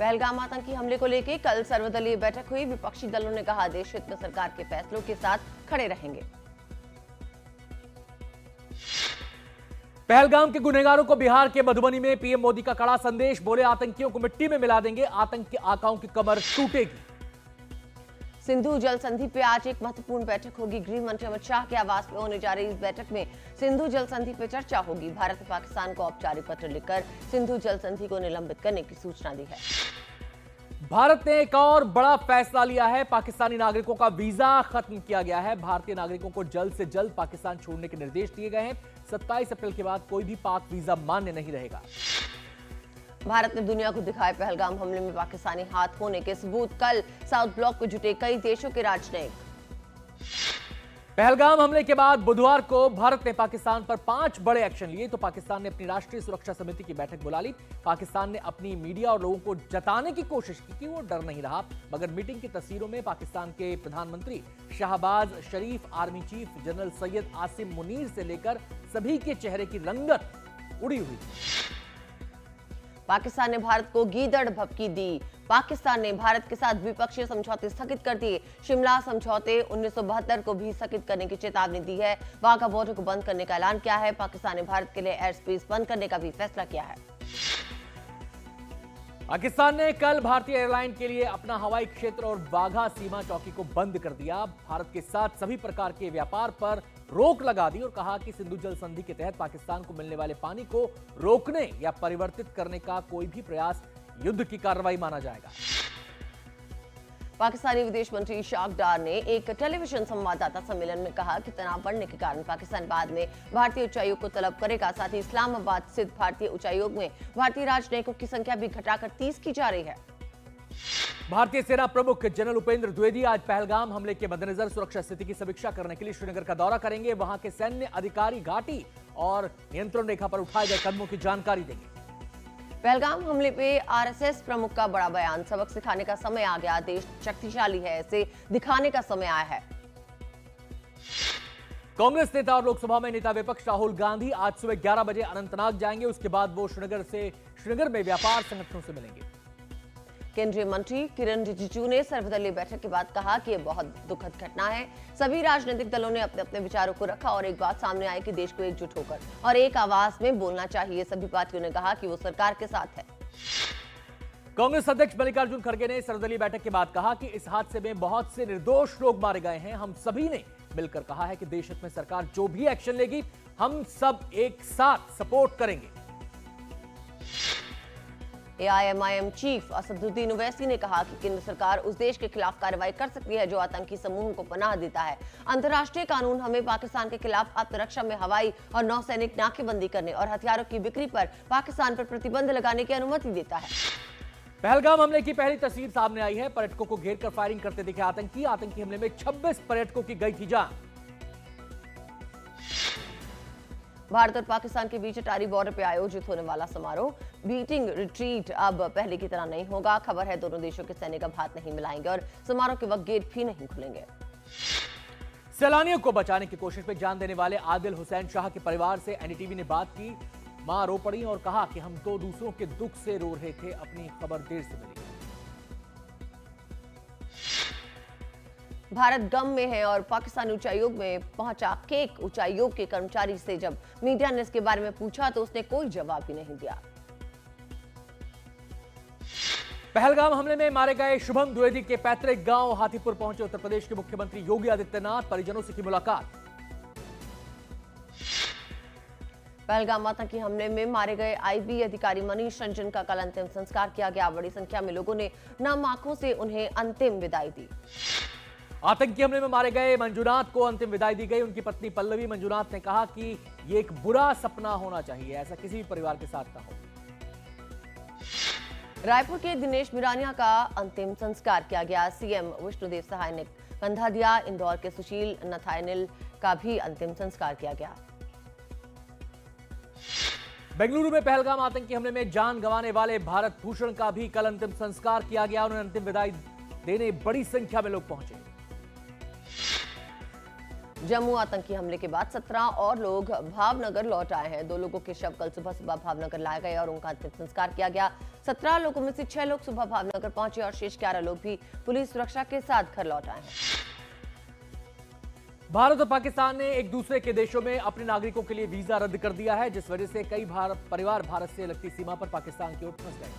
पहलगाम आतंकी हमले को लेकर कल सर्वदलीय बैठक हुई। विपक्षी दलों ने कहा देश हित में सरकार के फैसलों के साथ खड़े रहेंगे। पहलगाम के गुनहगारों को बिहार के मधुबनी में पीएम मोदी का कड़ा संदेश। बोले आतंकियों को मिट्टी में मिला देंगे, आतंक के आकाओं की कमर टूटेगी। सिंधु जल संधि पे आज एक महत्वपूर्ण बैठक होगी। गृह मंत्री अमित शाह के आवास में होने जा रही इस बैठक में सिंधु जल संधि पे चर्चा होगी। भारत ने पाकिस्तान को औपचारिक पत्र लिखकर सिंधु जल संधि को निलंबित करने की सूचना दी है। भारत ने एक और बड़ा फैसला लिया है। पाकिस्तानी नागरिकों का वीजा खत्म किया गया है। भारतीय नागरिकों को जल्द से जल्द पाकिस्तान छोड़ने के निर्देश दिए गए हैं। 27 अप्रैल के बाद कोई भी पाक वीजा मान्य नहीं रहेगा। भारत ने दुनिया को दिखाए पहलगाम हमले में पाकिस्तानी हाथ होने के सबूत। कल साउथ ब्लॉक में जुटे कई देशों के राजनयिक। पहलगाम हमले के बाद बुधवार को भारत ने पाकिस्तान पर 5 बड़े एक्शन लिए तो पाकिस्तान ने अपनी राष्ट्रीय सुरक्षा समिति की बैठक बुला ली। पाकिस्तान ने अपनी मीडिया और लोगों को जताने की कोशिश की कि वो डर नहीं रहा, मगर मीटिंग की तस्वीरों में पाकिस्तान के प्रधानमंत्री Shahbaz Sharif, army chief general Syed Asim Munir से लेकर सभी के चेहरे की रंगत उड़ी हुई। पाकिस्तान ने भारत को गीदड़ भभकी दी। पाकिस्तान ने भारत के साथ द्विपक्षीय समझौते स्थगित कर दिए। शिमला समझौते 1972 को भी स्थगित करने की चेतावनी दी है। वाघा बॉर्डर को बंद करने का ऐलान किया है। पाकिस्तान ने भारत के लिए एयर स्पेस बंद करने का भी फैसला किया है। पाकिस्तान ने कल भारतीय एयरलाइन के लिए अपना हवाई क्षेत्र और वाघा सीमा चौकी को बंद कर दिया। भारत के साथ सभी प्रकार के व्यापार पर रोक लगा दी और कहा कि सिंधु जल संधि के तहत पाकिस्तान को मिलने वाले पानी को रोकने या परिवर्तित करने का कोई भी प्रयास युद्ध की कार्रवाई माना जाएगा। पाकिस्तानी विदेश मंत्री इशाक डार ने एक टेलीविजन संवाददाता सम्मेलन में कहा कि तनाव बढ़ने के कारण पाकिस्तान बाद में भारतीय उच्चायोग को तलब करेगा। साथ ही इस्लामाबाद स्थित भारतीय उच्चायोग में भारतीय राजनयिकों की संख्या भी घटाकर 30 की जा रही है। भारतीय सेना प्रमुख जनरल उपेंद्र द्विवेदी आज पहलगाम हमले के मद्देनजर सुरक्षा स्थिति की समीक्षा करने के लिए श्रीनगर का दौरा करेंगे। वहां के सैन्य अधिकारी घाटी और नियंत्रण रेखा पर उठाए गए कदमों की जानकारी देंगे। पहलगाम हमले पे आरएसएस प्रमुख का बड़ा बयान। सबक सिखाने का समय आ गया, देश शक्तिशाली है, इसे दिखाने का समय आया है। कांग्रेस नेता और लोकसभा में नेता विपक्ष राहुल गांधी आज सुबह 11 बजे अनंतनाग जाएंगे। उसके बाद वो श्रीनगर में व्यापार संगठनों से मिलेंगे। केंद्रीय मंत्री किरण रिजिजू ने सर्वदलीय बैठक के बाद कहा कि यह बहुत दुखद घटना है। सभी राजनीतिक दलों ने अपने अपने विचारों को रखा और एक बात सामने आई कि देश को एकजुट होकर और एक आवाज में बोलना चाहिए। सभी पार्टियों ने कहा कि वो सरकार के साथ है। कांग्रेस अध्यक्ष मल्लिकार्जुन खड़गे ने सर्वदलीय बैठक के बाद कहा कि इस हादसे में बहुत से निर्दोष लोग मारे गए हैं। हम सभी ने मिलकर कहा है कि देश हित में सरकार जो भी एक्शन लेगी हम सब एक साथ सपोर्ट करेंगे। एआईएमआईएम चीफ असदुद्दीन ओवैसी ने कहा कि केंद्र सरकार उस देश के खिलाफ कार्रवाई कर सकती है जो आतंकी समूह को पनाह देता है। अंतर्राष्ट्रीय कानून हमें पाकिस्तान के खिलाफ आत्मरक्षा में हवाई और नौसैनिक नाकेबंदी करने और हथियारों की बिक्री पर पाकिस्तान पर प्रतिबंध लगाने की अनुमति देता है। पहलगाम हमले की पहली तस्वीर सामने आई है। पर्यटकों को घेरकर फायरिंग करते दिखे आतंकी। आतंकी हमले में 26 पर्यटकों की गई थी जान। भारत और पाकिस्तान के बीच अटारी बॉर्डर पर आयोजित होने वाला समारोह बीटिंग रिट्रीट अब पहले की तरह नहीं होगा। खबर है दोनों देशों के सैनिक अब हाथ नहीं मिलाएंगे और समारोह के वक्त गेट भी नहीं खुलेंगे। सैलानियों को बचाने की कोशिश में जान देने वाले आदिल हुसैन शाह के परिवार से एनडीटीवी ने बात की। मां रो पड़ी और कहा कि हम तो दूसरों के दुख से रो रहे थे, अपनी खबर देर से मिली। भारत गम में है और पाकिस्तानी उच्चायोग में पहुंचा केक। उच्चायोग के कर्मचारी से जब मीडिया ने इसके बारे में पूछा तो उसने कोई जवाब ही नहीं दिया। पहलगाम हमले में मारे गए शुभम द्विवेदी के पैतृक गांव हाथीपुर पहुंचे उत्तर प्रदेश के मुख्यमंत्री योगी आदित्यनाथ। परिजनों से की मुलाकात। पहलगाम आतंकी हमले में मारे गए आईबी अधिकारी मनीष रंजन का कल अंतिम संस्कार किया गया। बड़ी संख्या में लोगों ने नम आंखों से उन्हें अंतिम विदाई दी। आतंकी हमले में मारे गए मंजुनाथ को अंतिम विदाई दी गई। उनकी पत्नी पल्लवी मंजुनाथ ने कहा कि ये एक बुरा सपना होना चाहिए, ऐसा किसी भी परिवार के साथ ना हो। रायपुर के दिनेश बिरानिया का अंतिम संस्कार किया गया। सीएम विष्णुदेव सहाय ने कंधा दिया। इंदौर के सुशील नथायनिल का भी अंतिम संस्कार किया गया। बेंगलुरु में पहलगाम आतंकी हमले में जान गंवाने वाले भारत भूषण का भी कल अंतिम संस्कार किया गया। उन्हें अंतिम विदाई देने बड़ी संख्या में लोग पहुंचे। जम्मू आतंकी हमले के बाद 17 और लोग भावनगर लौट आए हैं। 2 लोगों के शव कल सुबह भावनगर लाए गए और उनका अंतिम संस्कार किया गया। 17 लोगों में से 6 लोग सुबह भावनगर पहुंचे और शेष 11 लोग भी पुलिस सुरक्षा के साथ घर लौट आए हैं। भारत और पाकिस्तान ने एक दूसरे के देशों में अपने नागरिकों के लिए वीजा रद्द कर दिया है, जिस वजह से कई परिवार भारत से लगती सीमा पर पाकिस्तान की ओर फंस गए।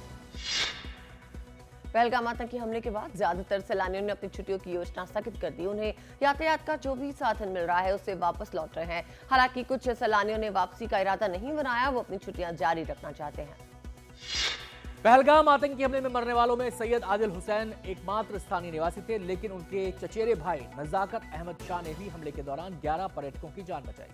पहलगाम आतंकी हमले के बाद ज्यादातर सैलानियों ने अपनी छुट्टियों की योजना स्थगित कर दी। उन्हें यातायात का जो भी साधन मिल रहा है उससे वापस लौट रहे हैं। हालांकि कुछ सैलानियों ने वापसी का इरादा नहीं बनाया, वो अपनी छुट्टियां जारी रखना चाहते हैं। पहलगाम आतंकी हमले में मरने वालों में सैयद आदिल हुसैन एकमात्र स्थानीय निवासी थे, लेकिन उनके चचेरे भाई नजाकत अहमद शाह ने भी हमले के दौरान 11 पर्यटकों की जान बचाई।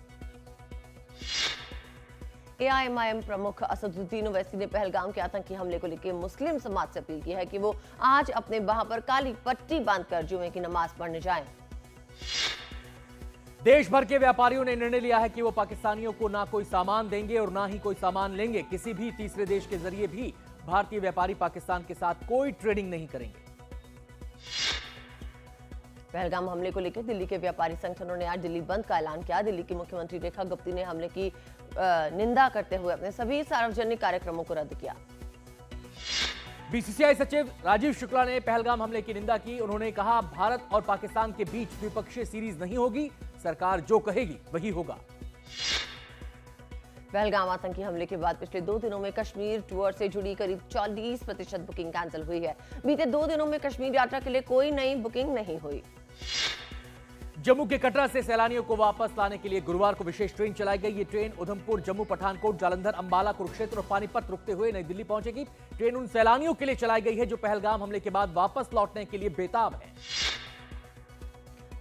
AIMIM प्रमुख असदुद्दीन ओवैसी ने पहलगाम के आतंकी हमले को लेकर मुस्लिम समाज से अपील की है कि वो आज अपने बाह पर काली पट्टी बांधकर जुमे की नमाज पढ़ने जाएं। देश भर के व्यापारियों ने निर्णय लिया है कि वो पाकिस्तानियों को ना कोई सामान देंगे और ना ही कोई सामान लेंगे। किसी भी तीसरे देश के जरिए भी भारतीय व्यापारी पाकिस्तान के साथ कोई ट्रेडिंग नहीं करेंगे। पहलगाम हमले को लेकर दिल्ली के व्यापारी संगठनों ने आज दिल्ली बंद का ऐलान किया। दिल्ली की मुख्यमंत्री रेखा गुप्ता ने हमले की निंदा करते हुए अपने सभी सार्वजनिक कार्यक्रमों को रद्द किया। बीसीसीआई सचिव राजीव शुक्ला ने पहलगाम हमले की निंदा की। उन्होंने कहा, भारत और पाकिस्तान के बीच द्विपक्षीय सीरीज नहीं होगी, सरकार जो कहेगी वही होगा। पहलगाम आतंकी हमले के बाद पिछले 2 दिनों में कश्मीर टूर से जुड़ी करीब 40% बुकिंग कैंसिल हुई है। बीते 2 दिनों में कश्मीर यात्रा के लिए कोई नई बुकिंग नहीं हुई। जम्मू के कटरा से सैलानियों को वापस लाने के लिए गुरुवार को विशेष ट्रेन चलाई गई। ये ट्रेन उधमपुर, जम्मू, पठानकोट, जालंधर, अंबाला, कुरुक्षेत्र और पानीपत रुकते हुए नई दिल्ली पहुंचेगी। ट्रेन उन सैलानियों के लिए चलाई गई है जो पहलगाम हमले के बाद वापस लौटने के लिए बेताब है।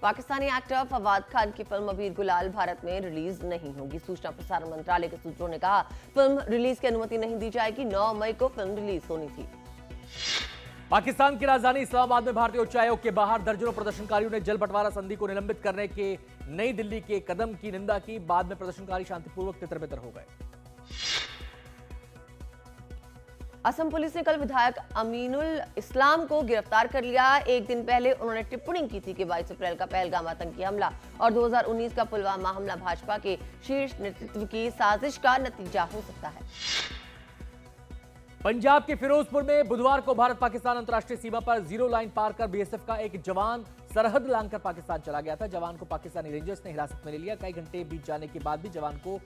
पाकिस्तानी एक्टर फवाद खान की फिल्म अबीर गुलाल भारत में रिलीज नहीं होगी। सूचना प्रसारण मंत्रालय के सूत्रों ने कहा, फिल्म रिलीज की अनुमति नहीं दी जाएगी। 9 मई को फिल्म रिलीज होनी थी। पाकिस्तान की राजधानी इस्लामाबाद में भारतीय उच्चायोग के बाहर दर्जनों प्रदर्शनकारियों ने जल बंटवारा संधि को निलंबित करने के नई दिल्ली के कदम की निंदा की। बाद में प्रदर्शनकारी शांतिपूर्वक तितर-बितर हो गए। असम पुलिस ने कल विधायक अमीनुल इस्लाम को गिरफ्तार कर लिया। एक दिन पहले उन्होंने टिप्पणी की थी कि 22 अप्रैल का पहलगाम आतंकी हमला और 2019 का पुलवामा हमला भाजपा के शीर्ष नेतृत्व की साजिश का नतीजा हो सकता है। पंजाब के फिरोजपुर में बुधवार को भारत पाकिस्तान अंतर्राष्ट्रीय सीमा पर जीरो लाइन पार कर बीएसएफ का एक जवान सरहद लांघकर पाकिस्तान चला गया था। जवान को पाकिस्तानी रेंजर्स ने हिरासत में ले लिया। कई घंटे बीत जाने के बाद भी जवान को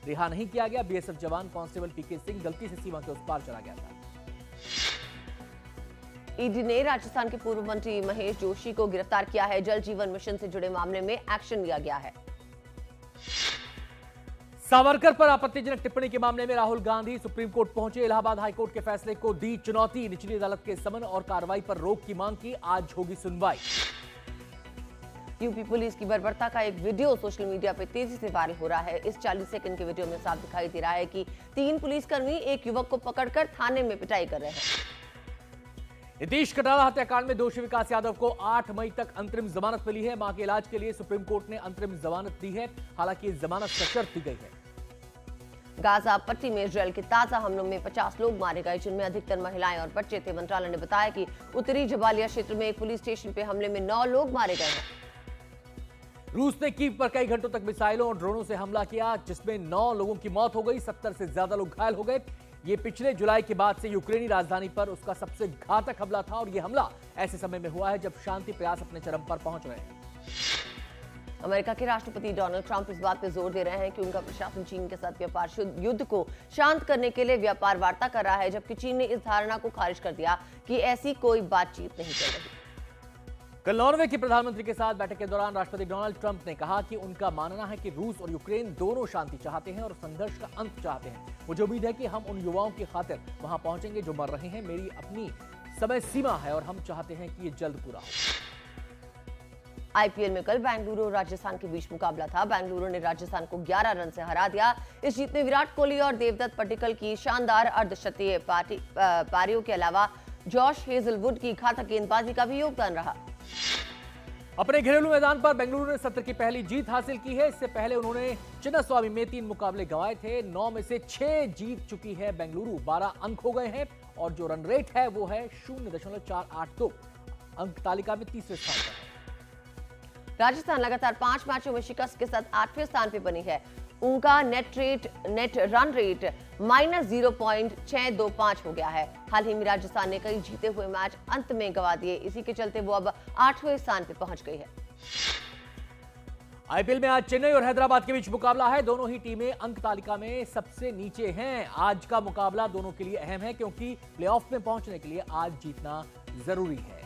रिहा नहीं किया गया। बीएसएफ जवान कांस्टेबल पीके सिंह गलती से सीमा के उस पार चला गया था। ईडी ने राजस्थान के पूर्व मंत्री महेश जोशी को गिरफ्तार किया है। जल जीवन मिशन से जुड़े मामले में एक्शन लिया गया है। सावरकर पर आपत्तिजनक टिप्पणी के मामले में राहुल गांधी सुप्रीम कोर्ट पहुंचे। इलाहाबाद हाईकोर्ट के फैसले को दी चुनौती। निचली अदालत के समन और कार्रवाई पर रोक की मांग की। आज होगी सुनवाई। यूपी पुलिस की बर्बरता का एक वीडियो सोशल मीडिया पर तेजी से वायरल हो रहा है। इस 40 सेकंड के वीडियो में साफ दिखाई दे रहा है कि 3 पुलिसकर्मी एक युवक को पकड़कर थाने में पिटाई कर रहे हैं। नीतीश कटारा हत्याकांड में दोषी विकास यादव को 8 मई तक अंतरिम जमानत मिली है। मां के इलाज के लिए सुप्रीम कोर्ट ने अंतरिम जमानत दी है। हालांकि जमानत सशर्त दी गई है। गाजा पट्टी में इजरायल के ताजा हमलों में 50 लोग मारे गए, जिनमें अधिकतर महिलाएं और बच्चे थे। मंत्रालय ने बताया कि उत्तरी जबालिया क्षेत्र में एक पुलिस स्टेशन पे हमले में 9 लोग मारे गए हैं। रूस ने कीव पर कई घंटों तक मिसाइलों और ड्रोनों से हमला किया, जिसमें 9 लोगों की मौत हो गई, 70 से ज्यादा लोग घायल हो गए। ये पिछले जुलाई के बाद से यूक्रेनी राजधानी पर उसका सबसे घातक हमला था और यह हमला ऐसे समय में हुआ है जब शांति प्रयास अपने चरम पर पहुंच रहे हैं। अमेरिका के राष्ट्रपति डोनाल्ड ट्रंप इस बात पर जोर दे रहे हैं कि उनका प्रशासन चीन के साथ व्यापार युद्ध को शांत करने के लिए व्यापार वार्ता कर रहा है, जबकि चीन ने इस धारणा को खारिज कर दिया कि ऐसी कोई बातचीत नहीं चल रही। कल नॉर्वे के प्रधानमंत्री के साथ बैठक के दौरान राष्ट्रपति डोनाल्ड ट्रंप ने कहा कि उनका मानना है कि रूस और यूक्रेन दोनों शांति चाहते हैं और संघर्ष का अंत चाहते हैं। मुझे उम्मीद है कि हम उन युवाओं की खातिर वहां पहुंचेंगे जो मर रहे हैं। मेरी अपनी समय सीमा है और हम चाहते हैं कि ये जल्द पूरा हो। आईपीएल में कल बेंगलुरु और राजस्थान के बीच मुकाबला था। बेंगलुरु ने राजस्थान को 11 रन से हरा दिया। इस जीत में विराट कोहली और देवदत्त पड्डीकल की शानदार अर्धशतकीय पारियों के अलावा जॉश हेजलवुड की घातक गेंदबाजी का भी योगदान रहा। अपने घरेलू मैदान पर बेंगलुरु ने सत्र की पहली जीत हासिल की है। इससे पहले उन्होंने चिन्नास्वामी में 3 मुकाबले गंवाए थे। 9 में से 6 जीत चुकी है बेंगलुरु। 12 अंक हो गए हैं और जो रन रेट है वो है 0.482 अंक तालिका में तीसरे स्थान पर है। राजस्थान लगातार 5 मैचों में शिकस्त के साथ 8वें स्थान पर बनी है। उनका नेट रन रेट -0.625 हो गया है। हाल ही में राजस्थान ने कई जीते हुए मैच अंत में गंवा दिए, इसी के चलते वो अब 8वें स्थान पर पहुंच गई है। आईपीएल में आज चेन्नई और हैदराबाद के बीच मुकाबला है। दोनों ही टीमें अंक तालिका में सबसे नीचे हैं। आज का मुकाबला दोनों के लिए अहम है क्योंकि प्लेऑफ में पहुंचने के लिए आज जीतना जरूरी है।